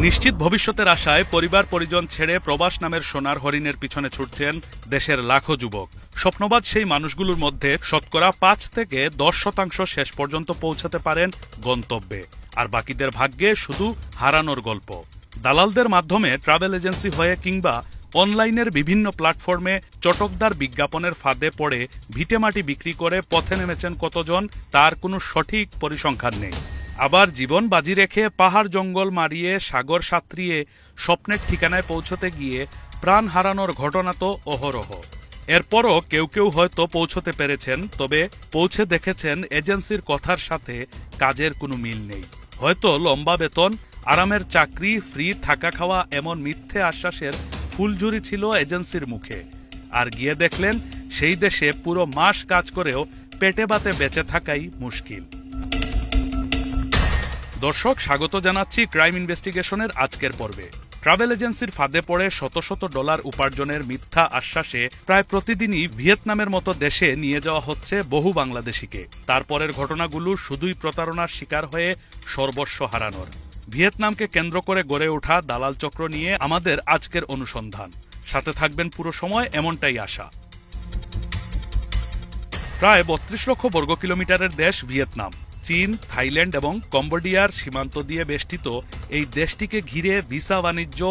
নিশ্চিত ভবিষ্যতের আশায় পরিবার পরিজন ছেড়ে প্রবাস নামের সোনার হরিণের পিছনে ছুটছেন দেশের লাখো যুবক। স্বপ্নবাজ সেই মানুষগুলোর মধ্যে শতকরা ৫ থেকে ১০% শেষ পর্যন্ত পৌঁছাতে পারেন গন্তব্যে, আর বাকিদের ভাগ্যে শুধু হারানোর গল্প। দালালদের মাধ্যমে ট্রাভেল এজেন্সি হয়ে কিংবা অনলাইনের বিভিন্ন প্ল্যাটফর্মে চটকদার বিজ্ঞাপনের ফাঁদে পড়ে ভিটেমাটি বিক্রি করে পথে নেমেছেন কতজন, তার কোনো সঠিক পরিসংখ্যান নেই। আবার জীবন বাজি রেখে পাহাড় জঙ্গল মারিয়ে সাগর সাঁতরিয়ে স্বপ্নের ঠিকানায় পৌঁছতে গিয়ে প্রাণ হারানোর ঘটনা তো অহরহ। এরপরও কেউ কেউ হয়তো পৌঁছতে পেরেছেন, তবে পৌঁছে দেখেছেন এজেন্সির কথার সাথে কাজের কোনো মিল নেই। হয়তো লম্বা বেতন, আরামের চাকরি, ফ্রি থাকা খাওয়া এমন মিথ্যে আশ্বাসের ফুলঝুরি ছিল এজেন্সির মুখে, আর গিয়ে দেখলেন সেই দেশে পুরো মাস কাজ করেও পেটে বাতে বেঁচে থাকাই মুশকিল। দর্শক, স্বাগত জানাচ্ছি ক্রাইম ইনভেস্টিগেশনের আজকের পর্বে। ট্রাভেল এজেন্সির ফাঁদে পড়ে শত শত ডলার উপার্জনের মিথ্যা আশ্বাসে প্রায় প্রতিদিনই ভিয়েতনামের মতো দেশে নিয়ে যাওয়া হচ্ছে বহু বাংলাদেশিকে। তারপরের ঘটনাগুলো শুধুই প্রতারণার শিকার হয়ে সর্বস্ব হারানোর। ভিয়েতনামকে কেন্দ্র করে গড়ে ওঠা দালাল চক্র নিয়ে আমাদের আজকের অনুসন্ধান। সাথে থাকবেন পুরো সময়, এমনটাই আশা। প্রায় ৩২ লক্ষ বর্গ কিলোমিটারের দেশ ভিয়েতনাম। চীন, থাইল্যান্ড এবং কম্বোডিয়ার সীমান্ত দিয়ে বেষ্টিত এই দেশটিকে ঘিরে ভিসা বাণিজ্য,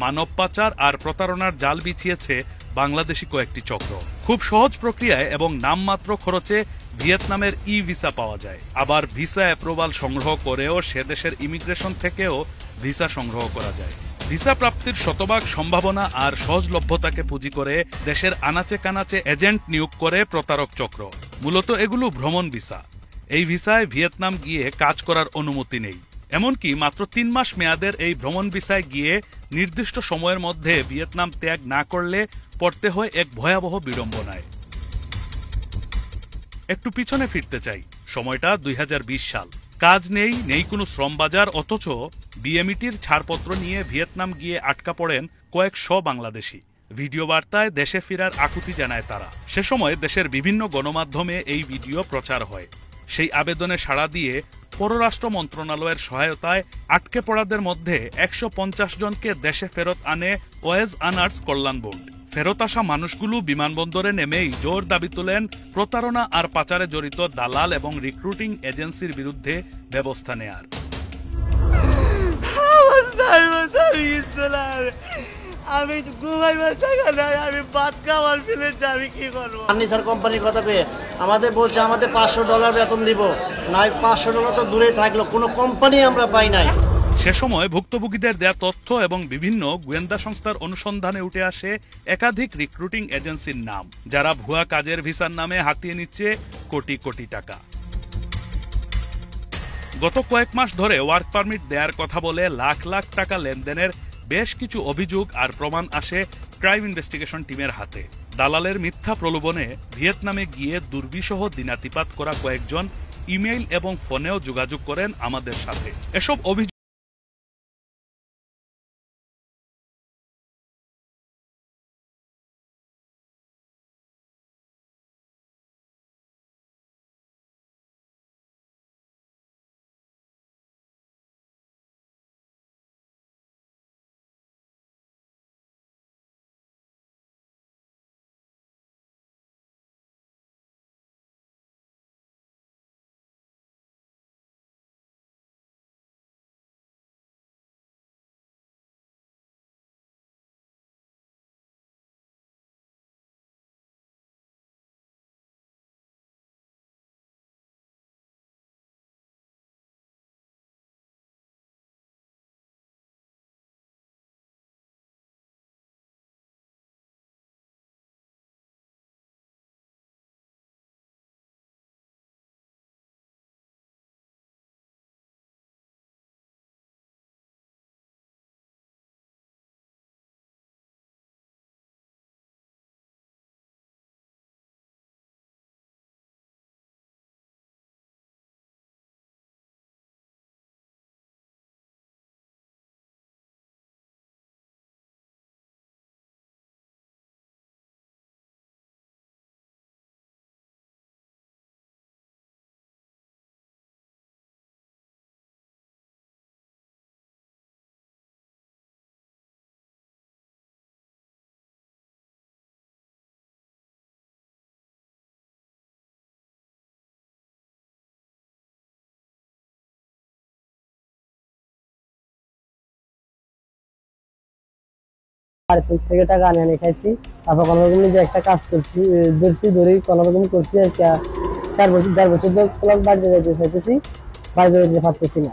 মানব পাচার আর প্রতারণার জাল বিছিয়েছে বাংলাদেশি কয়েকটি চক্র। খুব সহজ প্রক্রিয়ায় এবং নামমাত্র খরচে ভিয়েতনামের ই ভিসা পাওয়া যায়। আবার ভিসা অ্যাপ্রুভাল সংগ্রহ করেও সে দেশের ইমিগ্রেশন থেকেও ভিসা সংগ্রহ করা যায়। ভিসা প্রাপ্তির শতভাগ সম্ভাবনা আর সহজলভ্যতাকে পুঁজি করে দেশের আনাচে কানাচে এজেন্ট নিয়োগ করে প্রতারক চক্র। মূলত এগুলো ভ্রমণ ভিসা। এই ভিসায় ভিয়েতনাম গিয়ে কাজ করার অনুমতি নেই। এমনকি মাত্র ৩ মাস মেয়াদের এই ভ্রমণ ভিসায় গিয়ে নির্দিষ্ট সময়ের মধ্যে ভিয়েতনাম ত্যাগ না করলে পড়তে হয় এক ভয়াবহ বিড়ম্বনায়। একটু পিছনে ফিরতে চাই, সময়টা ২০২০ সাল। কাজ নেই, নেই কোনো শ্রম বাজার, অথচ বিএমইটির ছাড়পত্র নিয়ে ভিয়েতনাম গিয়ে আটকা পড়েন কয়েকশো বাংলাদেশি। ভিডিও বার্তায় দেশে ফেরার আকুতি জানায় তারা। সে সময় দেশের বিভিন্ন গণমাধ্যমে এই ভিডিও প্রচার হয়। সেই আবেদনে সাড়া দিয়ে পররাষ্ট্র মন্ত্রণালয়ের সহায়তায় আটকে পড়াদের মধ্যে ১৫০ জনকে দেশে ফেরত আনে ওয়েজ আনার্স কল্যাণ বোর্ড। ফেরত আসা মানুষগুলো বিমানবন্দরে নেমেই জোর দাবি তোলেন প্রতারণা আর পাচারে জড়িত দালাল এবং রিক্রুটিং এজেন্সির বিরুদ্ধে ব্যবস্থা নেয়ার। আমি ঘুমাইবার জায়গা নাই, আমি ভাত খাওয়ার ফেলে আমি কি করবো? ফার্নিচার কোম্পানির কথা পেয়ে আমাদের বলছে আমাদের $৫০০ বেতন দিব, নাই $৫০০ তো দূরেই থাকলো, কোনো কোম্পানি আমরা পাই নাই। সে সময় ভুক্তভোগীদের দেয়া তথ্য এবং বিভিন্ন গোয়েন্দা সংস্থার অনুসন্ধানে উঠে আসে একাধিক রিক্রুটিং এজেন্সির নাম, যারা ভুয়া কাজের ভিসার নামে হাতিয়ে নিচ্ছে কোটি কোটি টাকা। গত কয়েক মাস ধরে ওয়ার্ক পারমিট দেওয়ার কথা বলে লাখ লাখ টাকা লেনদেনের বেশ কিছু অভিযোগ আর প্রমাণ আসে ক্রাইম ইনভেস্টিগেশন টিমের হাতে। দালালের মিথ্যা প্রলোভনে ভিয়েতনামে গিয়ে দুর্বিষহ দিনাতিপাত করা কয়েকজন ইমেইল এবং ফোনেও যোগাযোগ করেন আমাদের সাথে। এসব অভিযোগ আর থেকে টাকা আনে খাইছি, তারপর কোনো রকম নিজে একটা কাজ করছি, ধরেই কোনো রকম করছি। আজকে 4 বছর বাড়িতে যাইতে চাইতেছি, বাড়িতে যেতে পারতেছি না।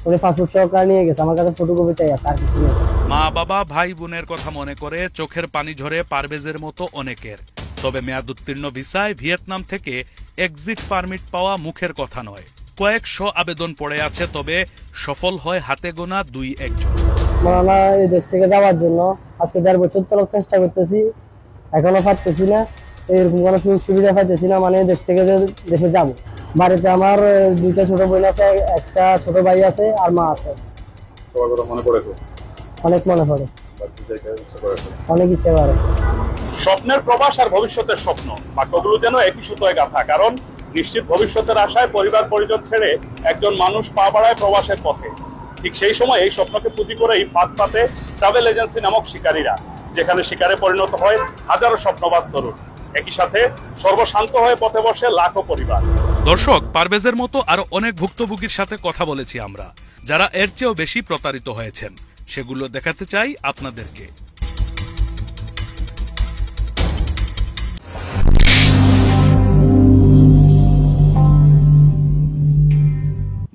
উনি পাসপোর্ট সহকারে নিয়ে গেছে, আমার কাছে ফটোকপিটাই আছে, আর কিছু নেই। মা বাবা ভাই বোনের কথা মনে করে চোখের পানি ঝরে পারভেজের মতো অনেকের। তবে মেয়াদোত্তীর্ণ ভিসায় ভিয়েতনাম থেকে এক্সিট পারমিট পাওয়া মুখের কথা নয়। কয়েকশো আবেদন পড়ে আছে, তবে সফল হয় হাতে গোনা 2-1 জন। আমরা এই দেশ থেকে যাওয়ার জন্য আজকে 1.5 বছর তলক চেষ্টা করতেছি, এখনো পারতেছি না। এরকম কোনো সুযোগ সুবিধা পাইতেছি না, মানে দেশ থেকে দেশে যাব। বাড়িতে আমার 2টা ছোট বোন আছে, একটা ছোট ভাই আছে, আর মা আছে। অনেক মনে পড়ে, অনেক ইচ্ছা করে। স্বপ্নের প্রবাস আর ভবিষ্যতের স্বপ্ন, বাক্যগুলো যেন একই সুতোয় গাঁথা। কারণ নিশ্চিত ভবিষ্যতের আশায় পরিবার পরিজন ছেড়ে একজন মানুষ পা বাড়ায় প্রবাসের পথে। ঠিক সেই সময় এই স্বপ্নকে পুঁজি করেই ফাঁদ পাতে ট্রাভেল এজেন্সি নামক শিকারীরা, যেখানে শিকারে পরিণত হয় হাজারো স্বপ্নবাজ তরুণ। একই সাথে সর্বশান্ত হয়ে পথে বসে লাখো পরিবার। দর্শক, পারভেজের মতো আরো অনেক ভুক্তভোগীর সাথে কথা বলেছি আমরা, যারা এর চেয়েও বেশি প্রতারিত হয়েছেন। সেগুলো দেখাতে চাই আপনাদেরকে।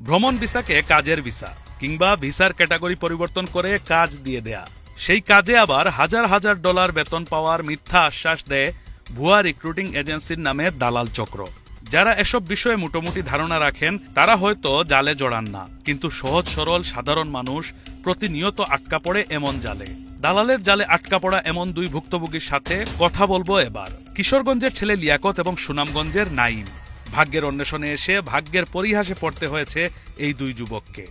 ভ্রমণ ভিসাকে কাজের ভিসা কিংবা ভিসার ক্যাটাগরি পরিবর্তন করে কাজ দিয়ে দেয়া, সেই কাজে আবার হাজার হাজার ডলার বেতন পাওয়ার মিথ্যা আশ্বাস দেয় ভুয়া রিক্রুটিং এজেন্সির নামে দালাল চক্র। যারা এসব বিষয়ে মোটামুটি ধারণা রাখেন তারা হয়তো জালে জড়ান না, কিন্তু সহজ সরল সাধারণ মানুষ প্রতিনিয়ত আটকা পড়ে এমন জালে। দালালের জালে আটকা পড়া এমন 2 ভুক্তভোগীর সাথে কথা বলবো এবার। কিশোরগঞ্জের ছেলে লিয়াকত এবং সুনামগঞ্জের নাইম। ভাগ্যের অন্বেষণে এসে ভাগ্যের পরিহাসে পড়তে হয়েছে এই 2 যুবককে।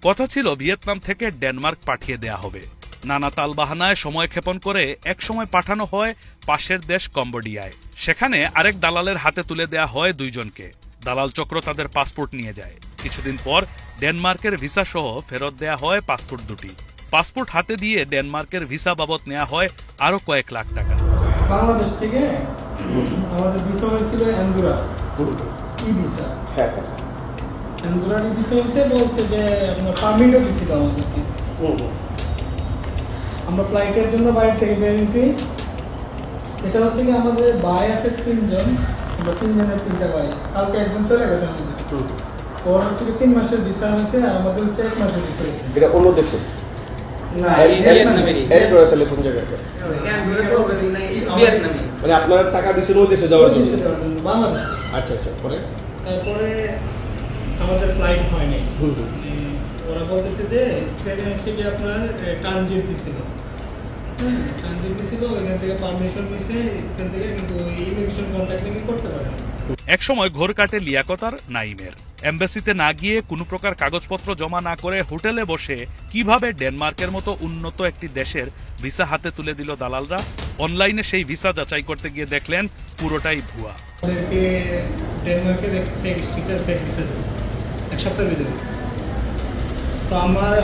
কথা ছিল ভিয়েতনাম থেকে ডেনমার্ক পাঠিয়ে দেয়া হবে। নানা তালবাহানায় সময় ক্ষেপণ করে এক সময় পাঠানো হয় পাশের দেশ কম্বোডিয়ায়। সেখানে আরেক দালালের হাতে তুলে দেয়া হয় 2 জনকে। দালাল চক্র তাদের পাসপোর্ট নিয়ে যায়। কিছুদিন পর ডেনমার্কের ভিসা সহ ফেরত দেয়া হয় পাসপোর্ট 2টি। পাসপোর্ট হাতে দিয়ে ডেনমার্কের ভিসা বাবদ নেওয়া হয় আরো কয়েক লাখ টাকা। বাংলাদেশ থেকে আমাদের ভিসা হয়েছিল অ্যান্ডোরা ই ভিসা। অ্যান্ডোরার ভিসা হচ্ছে বলছে যে আপনার পারমিটও দিছিল আমাদেরকে। আমরা ফ্লাইটের জন্য বাইরে থেকে বেরিয়েছি। এটা হচ্ছে কি আমাদের ভাই আছে 3 জন, আমরা 3 জনের 3টা ভাই। কালকে একজন চলে গেছে আমাদের। ওর হচ্ছে কি 3 মাসের ভিসা হয়েছে, আর আমাদের হচ্ছে 1 মাসের ভিসা হয়েছে। এটা অন্য দেশে না, এরপরে তাহলে কোন জায়গায়? মানে আপনারা টাকা দিচ্ছেন ওই দেশে যাওয়ার জন্য? বাংলাদেশ। আচ্ছা আচ্ছা, পরে তারপরে আমাদের ফ্লাইট হয়নি। ওরা বলতেছে যে স্পেনে হচ্ছে কি আপনার ট্রানজিট দিছিল। ট্রানজিট দিছিল, ওইখান থেকে পারমিশন নিছে স্পেন থেকে, কিন্তু ইমিগ্রেশন কন্ট্যাক্ট নাকি করতে পারে না। এক সময় ঘোর কাটে লিয়াকত আর নাইমের। এমবাসিতে না গিয়ে কোনো প্রকার কাগজপত্র জমা না করে হোটেলে বসে কিভাবে ডেনমার্কের মতো উন্নত একটি দেশের ভিসা হাতে তুলে দিল দালালরা। অনলাইনে সেই ভিসা যাচাই করতে গিয়ে দেখলেন পুরোটাই ভুয়া। আমাদেরকে ডেনমার্কের ফেক স্টিকার, ফেক ভিসা দিচ্ছে 1 সপ্তাহের ভিতরে। তো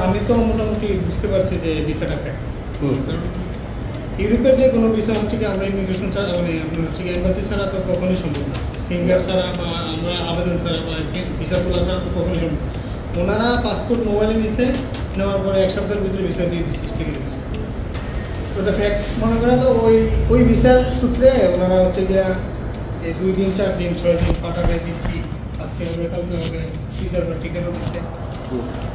আমি তো মোটামুটি বুঝতে পারছি যে ভিসাটা ফেক। ইউরোপের যে কোনো ভিসা হচ্ছে কি আমরা ইমিগ্রেশন ছাড়া, মানে আপনার হচ্ছে কি এম্বাসি ছাড়া তো কখনোই সম্ভব না। ফিঙ্গার ছাড়া বা আমরা আবেদন ছাড়া বা ভিসাগুলো ছাড়া তো কখনোই সম্ভব। ওনারা পাসপোর্ট মোবাইলে নিছে, নেওয়ার পরে 1 সপ্তাহের ভিতরে ভিসা দিয়ে দিচ্ছে, স্টিকার ভিসা। ওটা ফেক মনে করা, তো ওই ভিসার সূত্রে ওনারা হচ্ছে গিয়া 2 দিন 4 দিন 6 দিন পাঠাবে দিচ্ছি, আজকে হবে কালকে হবে, ভিসার টিকিটও দিচ্ছে।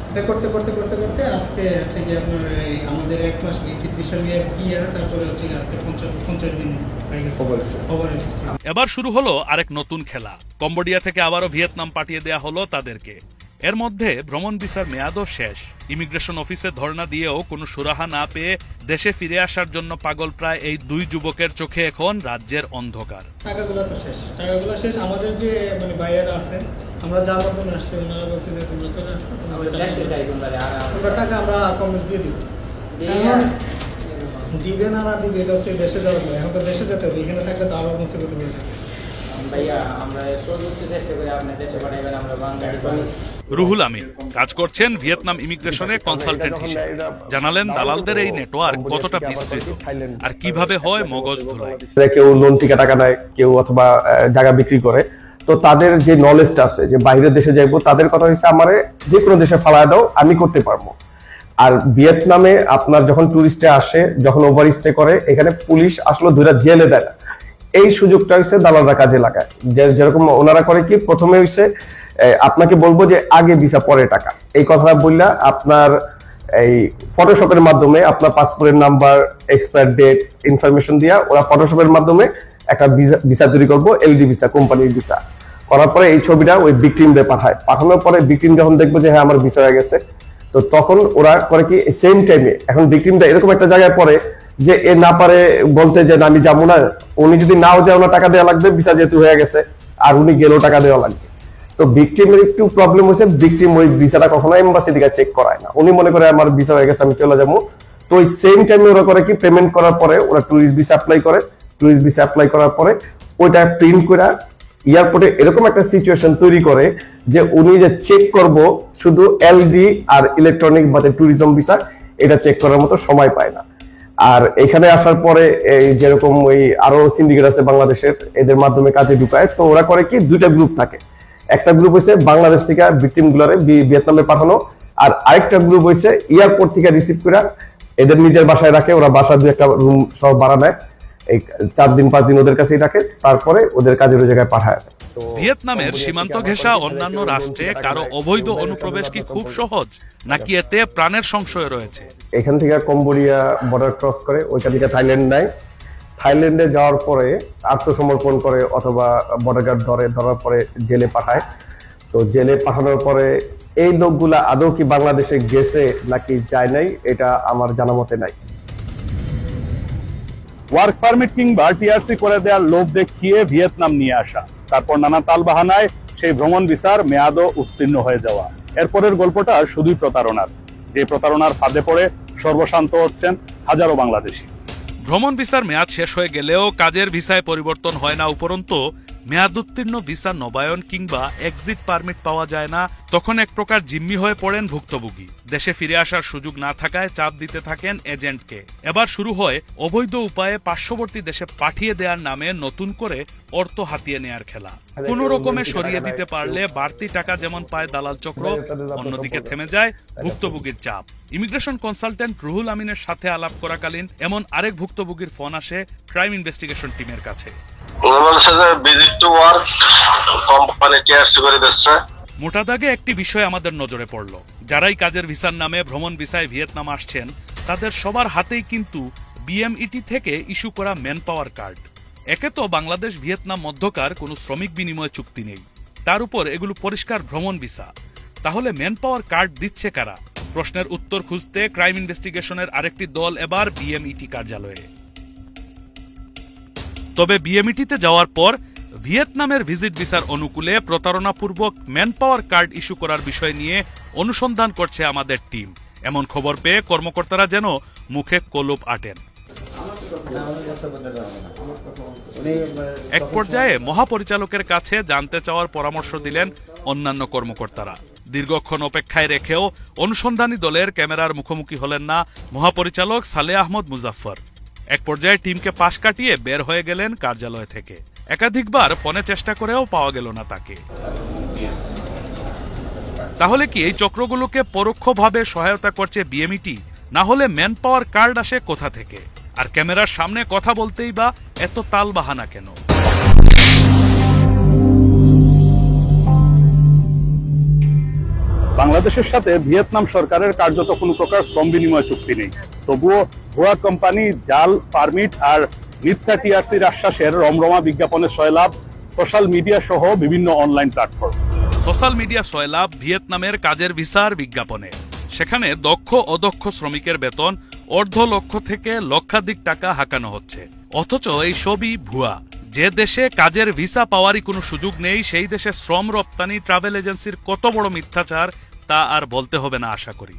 এটা করতে করতে করতে করতে আজকে হচ্ছে কি আপনার আমাদের 1 মাস ভিসা নিয়ে গিয়া তারপরে হচ্ছে আজকে 50 দিন হয়ে গেছে। খবর এসেছে। এবার শুরু হলো আরেক নতুন খেলা। কম্বোডিয়া থেকে আবারও ভিয়েতনাম পাঠিয়ে দেয়া হলো তাদেরকে। এর মধ্যে ভ্রমণ ভিসার মেয়াদও শেষ। ইমিগ্রেশন অফিসে ধর্ণা দিয়েও কোনো সুরাহা না পেয়ে দেশে ফিরে আসার জন্য পাগল প্রায় এই 2 যুবকের চোখে এখন রাজ্যের অন্ধকার। টাকাগুলো তো শেষ, টাকাগুলো শেষ। আমাদের যে মানে বাইরেরা আছেন, আমরা যার মাধ্যমে আসছি, ওনারা বলছে যে তোমরা চলে আসো, তোমরা টাকা আমরা কমিট দিয়ে দিব। দিবে না না দিবে, এটা হচ্ছে দেশে যাওয়ার পরে। এখন তো দেশে যেতে হবে, এখানে থাকলে তো আরো মুসিবত হয়ে যাবে। রুহুল আমিন কাজ করছেন ভিয়েতনাম ইমিগ্রেশনে কনসালটেন্ট হিসেবে। জানালেন দালালদের এই নেটওয়ার্ক কতটা বিস্তৃত আর কিভাবে হয় মগজ ধোলাই। কেউ লোন থেকে টাকা নেয়, কেউ অথবা জায়গা বিক্রি করে। তো তাদের যে নলেজটা আছে যে বাইরের দেশে যাইবো, তাদের কথা হচ্ছে আমারে যে কোনো দেশে ফালায় দাও, আমি করতে পারবো। আর ভিয়েতনামে আপনার যখন টুরিস্টে আসে, যখন ওভার স্টে করে, এখানে পুলিশ আসলে ধরে জেলে দেয় না। এই সুযোগটা হচ্ছে দালালরা কাজে লাগায়। যেরকম ওনারা করে কি, প্রথমে হচ্ছে আপনাকে বলবো যে আগে ভিসা পরে টাকা, এই কথাটা বললা আপনার এই ফটোশপের মাধ্যমে আপনার পাসপোর্টের নাম্বার, এক্সপায়ার ডেট ইনফরমেশন দিয়া ওরা ফটোশপের মাধ্যমে একটা ভিসা তৈরি করবো, এলডি ভিসা, কোম্পানির ভিসা করার পরে এই ছবিটা ওই ভিকটিমে পাঠায়। পাঠানোর পরে ভিকটিম যখন দেখবে যে হ্যাঁ আমার ভিসা হয়ে গেছে, তো তখন ওরা করে কি সেম টাইমে, এখন ভিকটিমটা এরকম একটা জায়গায় পড়ে যে এ না পারে বলতে যে আমি যাবো না, উনি যদি নাও যায় ওনার টাকা দেওয়া লাগবে, ভিসা যেহেতু হয়ে গেছে, আর উনি গেলেও টাকা দেওয়া লাগবে। তো ভিকটিমের একটু প্রবলেম হয়েছে, ভিকটিম ওই ভিসাটা কখনো এমবাসি থেকে চেক করায় না, উনি মনে করে আমার ভিসা হয়ে গেছে আমি চলে যাবো। তো ওই সেম টাইমে ওরা করে কি, পেমেন্ট করার পরে ওরা টুরিস্ট ভিসা অ্যাপ্লাই করে, টুরিস্ট ভিসা অ্যাপ্লাই করার পরে ওইটা প্রিন্ট করে এয়ারপোর্টে এরকম একটা সিচুয়েশন তৈরি করে যে উনি যে চেক করব শুধু এলডি আর ইলেকট্রনিক বা ট্যুরিজম ভিসা, এটা চেক করার মতো সময় পায় না। আর এখানে আসার পরে এই যেরকম ওই আরো সিন্ডিকেট আছে বাংলাদেশের, এদের মাধ্যমে কাজে ঢুকায়। তো ওরা করে কি, দুইটা গ্রুপ থাকে, একটা গ্রুপ হচ্ছে বাংলাদেশ থেকে ভিকটিম গুলারে ভিয়েতনামে পাঠানো, আর আরেকটা গ্রুপ হচ্ছে এয়ারপোর্ট থেকে রিসিভ করে এদের নিজের বাসায় রাখে, ওরা বাসা দুই একটা রুম সব ভাড়া নেয়, এই 4 দিন 5 দিন ওদের কাছেই রাখে, তারপরে ওদের কাজের ওই জায়গায় পাঠায়। ভিয়েতনামের সীমান্ত ঘেঁষা অন্যান্য রাষ্ট্রে কারো অবৈধ অনুপ্রবেশ কি খুব সহজ, নাকি এতে প্রাণের সংশয় রয়েছে? এখান থেকে কম্বোডিয়া বর্ডার ক্রস করে ওইখান থেকে থাইল্যান্ড নেয়, থাইল্যান্ডে যাওয়ার পরে আত্মসমর্পণ করে অথবা বর্ডার গার্ড ধরার পরে জেলে পাঠায়। তো জেলে পাঠানোর পরে এই লোকগুলা আদৌ কি বাংলাদেশে গেছে নাকি যায় নাই, এটা আমার জানা মতে নাই। ওয়ার্ক পারমিট কিংবা টিআরসি করে দেওয়ার লোভ দেখিয়ে ভিয়েতনাম নিয়ে আসা, তারপর নানা তালবাহানায় সেই ভ্রমণ ভিসার মেয়াদও উত্তীর্ণ হয়ে যাওয়া। এরপরের গল্পটা শুধুই প্রতারণার, যে প্রতারণার ফাঁদে পড়ে সর্বশান্ত হচ্ছেন হাজারো বাংলাদেশি। ভ্রমণ ভিসার মেয়াদ শেষ হয়ে গেলেও কাজের ভিসায় পরিবর্তন হয় না, উপরন্তু মেয়াদ উত্তীর্ণ ভিসা নবায়ন কিংবা এক্সিট পারমিট পাওয়া যায় না। তখন এক প্রকার জিম্মি হয়ে পড়েন ভুক্তভোগী। দেশে ফিরে আসার সুযোগ না থাকায় চাপ দিতে থাকেন এজেন্টকে। এবার শুরু হয় অবৈধ উপায়ে পার্শ্ববর্তী দেশে পাঠিয়ে দেওয়ার নামে নতুন করে অর্থ হাতিয়ে নেয়ার খেলা। কোন রকমে সরিয়ে দিতে পারলে বাড়তি টাকা যেমন পায় দালাল চক্র, অন্যদিকে থেমে যায় ভুক্তভোগীর চাপ। ইমিগ্রেশন কনসালটেন্ট রুহুল আমিনের সাথে আলাপ করাকালীন এমন আরেক ভুক্তভোগীর ফোন আসে ক্রাইম ইনভেস্টিগেশন টিমের কাছে। মোটা দাগে একটি বিষয় আমাদের নজরে পড়ল, যারাই কাজের ভিসার নামে ভ্রমণ ভিসায় ভিয়েতনাম আসছেন তাদের সবার হাতেই কিন্তু বিএমইটি থেকে ইস্যু করা ম্যান পাওয়ার কার্ড। একে তো বাংলাদেশ ভিয়েতনাম মধ্যকার কোনো শ্রমিক বিনিময় চুক্তি নেই, তার উপর এগুলো পরিষ্কার ভ্রমণ ভিসা। তাহলে ম্যান পাওয়ার কার্ড দিচ্ছে কারা? প্রশ্নের উত্তর খুঁজতে ক্রাইম ইনভেস্টিগেশনের আরেকটি দল এবার বিএমইটি কার্যালয়ে। তবে বিএমইটিতে যাওয়ার পর ভিয়েতনামের ভিজিট ভিসার অনুকূলে প্রতারণাপূর্বক ম্যান পাওয়ার কার্ড ইস্যু করার বিষয় নিয়ে অনুসন্ধান করছে আমাদের টিম। এমন খবর পেয়ে কর্মকর্তারা যেন মুখে কলুপ আটেন। এক পর্যায়ে মহাপরিচালকের কাছে জানতে চাওয়ার পরামর্শ দিলেন অন্যান্য কর্মকর্তারা। দীর্ঘক্ষণ অপেক্ষায় রেখেও অনুসন্ধানী দলের ক্যামেরার মুখোমুখি হলেন না মহাপরিচালক সালেহ আহমদ মুজাফফর। এক পর্যায়ে টিমকে পাশ কাটিয়ে বের হয়ে গেলেন কার্যালয় থেকে। একাধিকবার ফোনে চেষ্টা করেও পাওয়া গেল না তাকে। তাহলে কি এই চক্রগুলোকে পরোক্ষভাবে সহায়তা করছে বিএমইটি? না হলে ম্যান পাওয়ার কার্ড আসে কোথা থেকে? আর ক্যামেরার সামনে কথা বলতেই বা এত তালবাহানা কেন? বাংলাদেশের সাথে ভিয়েতনাম সরকারের কার্যত কোনো প্রকার শ্রম বিনিময় চুক্তি নেই, তবুও ভুয়া কোম্পানি, জাল পারমিট আর মিথ্যা টিআরসির আশ্বাসের রমরমা বিজ্ঞাপনের সয়লাভ সোশ্যাল মিডিয়া সহ বিভিন্ন অনলাইন প্ল্যাটফর্ম। সোশ্যাল মিডিয়া সয়লাভ ভিয়েতনামের কাজের ভিসার বিজ্ঞাপনে। সেখানে দক্ষ অদক্ষ শ্রমিকের বেতন $1.5 লাখ থেকে লক্ষাধিক টাকা হাঁকানো হচ্ছে, অথচ এই সবই ভুয়া। যে দেশে কাজের ভিসা পাওয়ারই কোনো সুযোগ নেই, সেই দেশে শ্রম রপ্তানি ট্রাভেল এজেন্সির কত বড় মিথ্যাচার তা আর বলতে হবে না আশা করি।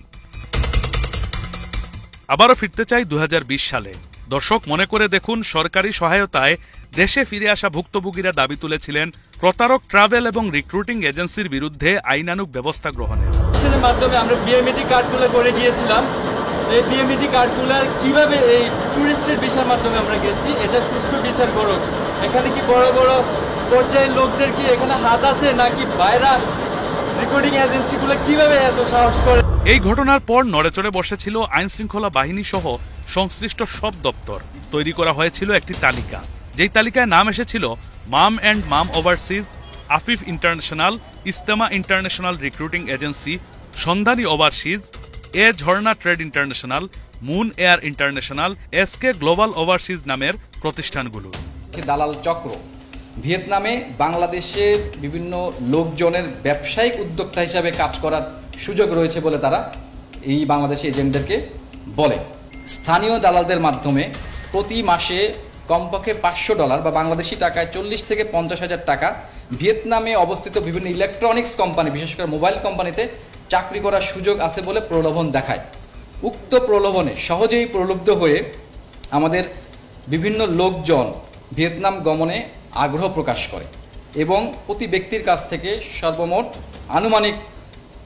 আবারও ফিরতে চাই 2020 সালে। দর্শক মনে করে দেখুন, সরকারি সহায়তায় দেশে ফিরে আসা ভুক্তভোগীরা দাবি তুলেছিলেন প্রতারক ট্রাভেল এবং রিক্রুটিং এজেন্সির বিরুদ্ধে আইনানুগ ব্যবস্থা গ্রহণের মাধ্যমে। আমরা বিএমইটি কার্ডগুলো করে গিয়েছিলাম। এই বিএমইটি কার্ডগুলার কিভাবে এই টুরিস্টের ভিসার মাধ্যমে আমরা গেছি, এটা সুষ্ঠু বিচার করুক। এখানে কি বড় বড় পর্যায়ের লোকদের কি এখানে হাত আছে, নাকি বাইরা রিক্রুটিং এজেন্সিগুলো কিভাবে এত সাহস করে? এই ঘটনার পর নড়েচড়ে বসেছিল আইন শৃঙ্খলা বাহিনী সহ সংশ্লিষ্ট সব দপ্তর। তৈরি করা হয়েছিল একটি তালিকা, যেই তালিকায় নাম এসেছিল Mam and Mam Overseas, Afif International, Istema International Recruiting Agency, Sandhani Overseas, A Jharna Trade International, Moon Air International, SK Global Overseas নামের প্রতিষ্ঠানগুলো। দালাল চক্র ভিয়েতনামে বাংলাদেশের বিভিন্ন লোকজনের ব্যবসায়িক উদ্যোক্তা হিসাবে কাজ করার সুযোগ রয়েছে বলে তারা এই বাংলাদেশি এজেন্টদেরকে বলে। স্থানীয় দালালদের মাধ্যমে প্রতি মাসে কমপক্ষে $500 বা বাংলাদেশি টাকায় 40 থেকে 50 হাজার টাকা ভিয়েতনামে অবস্থিত বিভিন্ন ইলেকট্রনিক্স কোম্পানি, বিশেষ করে মোবাইল কোম্পানিতে চাকরি করার সুযোগ আছে বলে প্রলোভন দেখায়। উক্ত প্রলোভনে সহজেই প্রলুব্ধ হয়ে আমাদের বিভিন্ন লোকজন ভিয়েতনাম গমনে আগ্রহ প্রকাশ করে এবং প্রতি ব্যক্তির কাছ থেকে সর্বমোট আনুমানিক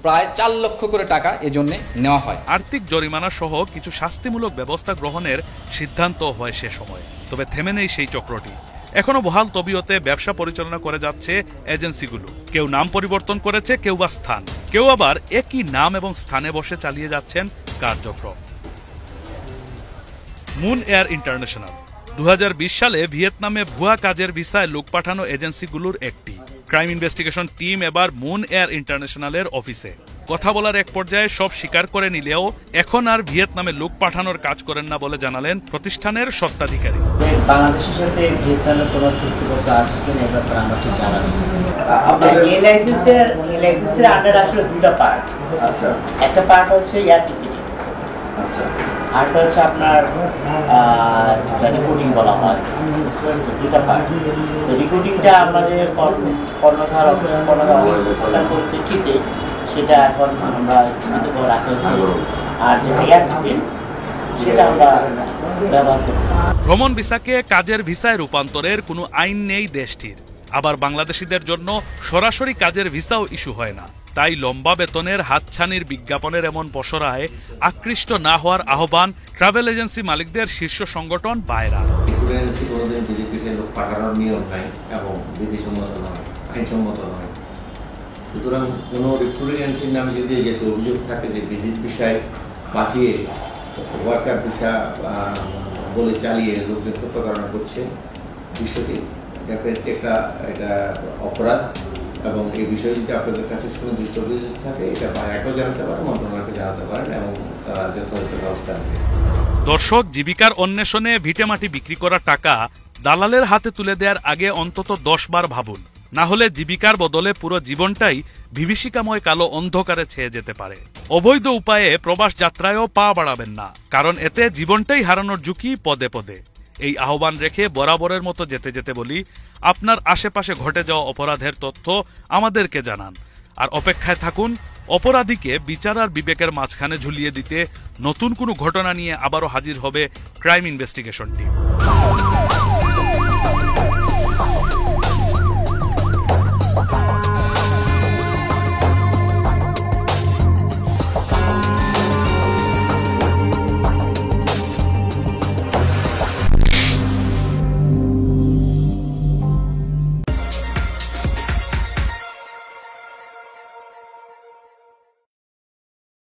প্রায় 4 লক্ষ করে টাকা এজন্য নেওয়া হয়। আর্থিক জরিমানা সহ কিছু শাস্তিমূলক ব্যবস্থা গ্রহণের সিদ্ধান্ত হয় সে সময়, তবে থেমে নেই সেই চক্রটি। এখনো বহাল তবিয়তে ব্যবসা পরিচালনা করে যাচ্ছে এজেন্সিগুলো। কেউ নাম পরিবর্তন করেছে, কেউ বা স্থান, কেউ আবার একই নাম এবং স্থানে বসে চালিয়ে যাচ্ছেন কার্যক্রম। মুন এয়ার ইন্টারন্যাশনাল 2020 সালে ভিয়েতনামে ভুয়া কাজের ভিসায় লোক পাঠানো এজেন্সিগুলোর একটি। ক্রাইম ইনভেস্টিগেশন টিম এবার মুন এয়ার ইন্টারন্যাশনালের অফিসে। কথা বলার এক পর্যায়ে সব স্বীকার করে নিলেও এখন আর ভিয়েতনামে লোক পাঠানোর কাজ করেন না বলে জানালেন প্রতিষ্ঠানের স্বত্বাধিকারী। বাংলাদেশের সাথে ভিয়েতনামের কোনো চুক্তিবদ্ধ আছে কিনা এ ব্যাপারে আমরা ঠিক জানা নেই। এই লাইসেন্সের আন্ডারে আসলে দুটো পার্ট। আচ্ছা, একটা পার্ট হচ্ছে এয়ার টিকিটিং, আচ্ছা, আরেকটা হচ্ছে আপনার রিপোর্টিং বলা হয়। দুটা পার্ট। রিপোর্টিংটা আমাদের কর্ণধার পরিপ্রেক্ষিতে সেটা এখন আমরা স্থগিত করে রাখা হয়েছে, আর যেটা এয়ার টিকিট সেটা আমরা ব্যবহার করছি। ভ্রমণ ভিসাকে কাজের ভিসায় রূপান্তরের কোনো আইন নেই দেশটির। আবার বাংলাদেশিদের জন্য সরাসরি কাজের ভিসাও ইস্যু হয় না। তাই লম্বা বেতনের হাতছানির বিজ্ঞাপনের এমন পসরায় আকৃষ্ট না হওয়ার আহ্বান ট্রাভেল এজেন্সি মালিকদের শীর্ষ সংগঠন বায়রা। এজেন্সি কোনোদিন বিজেপিতে লোক পাঠানোর নিয়ম নাই এবং বিধিসম্মত নয়, আইনসম্মত নয়। সুতরাং কোনো রিক্রুটিং এজেন্সির নামে যদি যেতে অভিযোগ থাকে যে ভিজিট ভিসায় পাঠিয়ে ওয়ার্কার ভিসা বলে চালিয়ে লোকজনকে প্রতারণা করছে, বিষয়টি ডেফিনেটলি এটা অপরাধ এবং এই বিষয়ে যদি আপনাদের কাছে সুনির্দিষ্ট অভিযোগ থাকে এটা বায়াকেও জানাতে পারেন, মন্ত্রণালয়কে জানাতে পারেন এবং তারা যথাযথ ব্যবস্থা নেবে। দর্শক, জীবিকার অন্বেষণে ভিটেমাটি বিক্রি করা টাকা দালালের হাতে তুলে দেওয়ার আগে অন্তত 10 বার ভাবুন, না হলে জীবিকার বদলে পুরো জীবনটাই বিভীষিকাময় কালো অন্ধকারে ছেয়ে যেতে পারে। অবৈধ উপায়ে প্রবাস যাত্রায়ও পা বাড়াবেন না, কারণ এতে জীবনটাই হারানোর ঝুঁকি পদে পদে। এই আহ্বান রেখে বরাবরের মতো যেতে যেতে বলি, আপনার আশেপাশে ঘটে যাওয়া অপরাধের তথ্য আমাদেরকে জানান, আর অপেক্ষায় থাকুন অপরাধীকে বিচার আর বিবেকের মাঝখানে ঝুলিয়ে দিতে নতুন কোনো ঘটনা নিয়ে আবারও হাজির হবে ক্রাইম ইনভেস্টিগেশন টিম।